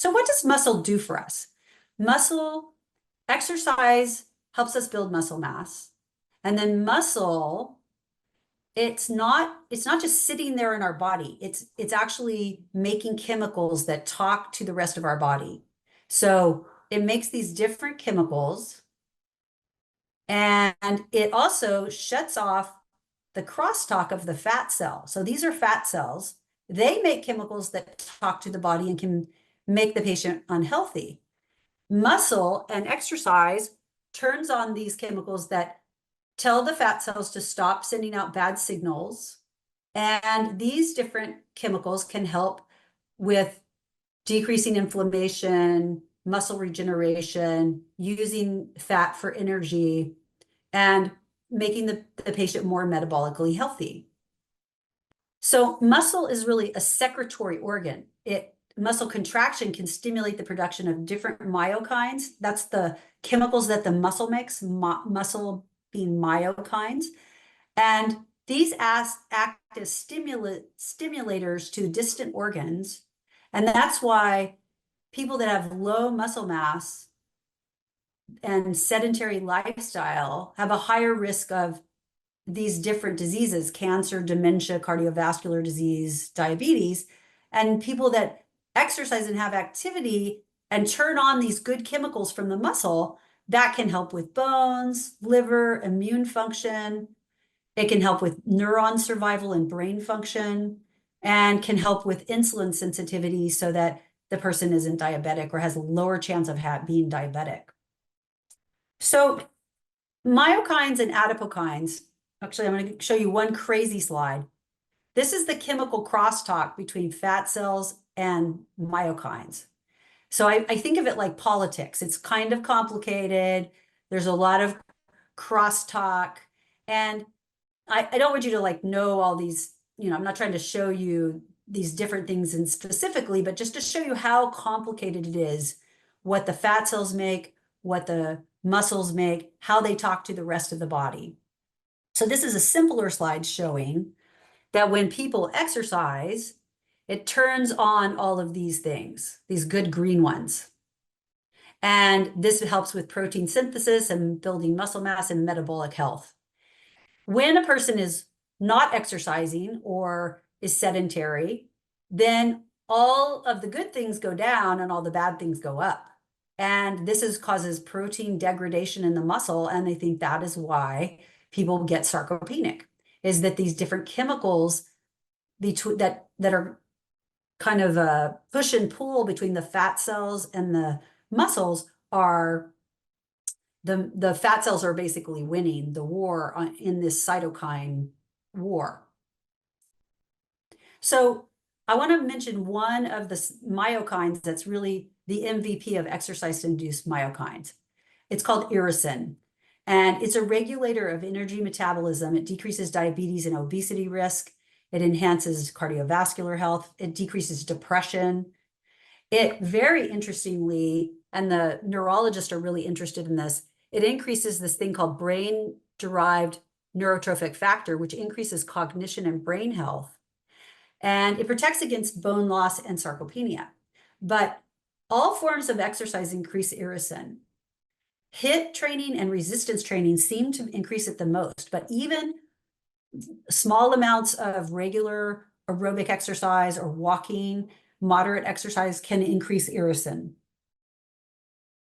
So what does muscle do for us? Muscle exercise helps us build muscle mass. And then muscle, it's not just sitting there in our body. It's actually making chemicals that talk to the rest of our body. So it makes these different chemicals, and it also shuts off the crosstalk of the fat cell. So these are fat cells. They make chemicals that talk to the body and can make the patient unhealthy. Muscle and exercise turns on these chemicals that tell the fat cells to stop sending out bad signals. And these different chemicals can help with decreasing inflammation, muscle regeneration, using fat for energy, and making the patient more metabolically healthy. So muscle is really a secretory organ. Muscle contraction can stimulate the production of different myokines. That's the chemicals that the muscle makes, muscle being myokines. And these act as stimulators to distant organs. And that's why people that have low muscle mass and sedentary lifestyle have a higher risk of these different diseases: cancer, dementia, cardiovascular disease, diabetes. And people that exercise and have activity and turn on these good chemicals from the muscle, that can help with bones, liver, immune function. It can help with neuron survival and brain function, and can help with insulin sensitivity so that the person isn't diabetic or has a lower chance of being diabetic. So myokines and adipokines, actually, I'm going to show you one crazy slide. This is the chemical crosstalk between fat cells and myokines. So I think of it like politics. It's kind of complicated. There's a lot of crosstalk. And I don't want you to like know all these, I'm not trying to show you these different things in specifically, but just to show you how complicated it is, what the fat cells make, what the muscles make, how they talk to the rest of the body. So this is a simpler slide showing that when people exercise, it turns on all of these things, these good green ones. And this helps with protein synthesis and building muscle mass and metabolic health. When a person is not exercising or is sedentary, then all of the good things go down and all the bad things go up. And this causes protein degradation in the muscle. And they think that is why people get sarcopenic, is that these different chemicals that are kind of a push and pull between the fat cells and the muscles are the fat cells are basically winning the war in this cytokine war. So I want to mention one of the myokines that's really the MVP of exercise-induced myokines. It's called irisin, and it's a regulator of energy metabolism. It decreases diabetes and obesity risk. It enhances cardiovascular health. It decreases depression. It very interestingly, and the neurologists are really interested in this, it increases this thing called brain-derived neurotrophic factor, which increases cognition and brain health. And it protects against bone loss and sarcopenia. But all forms of exercise increase irisin. HIIT training and resistance training seem to increase it the most, but even small amounts of regular aerobic exercise or walking, moderate exercise can increase irisin.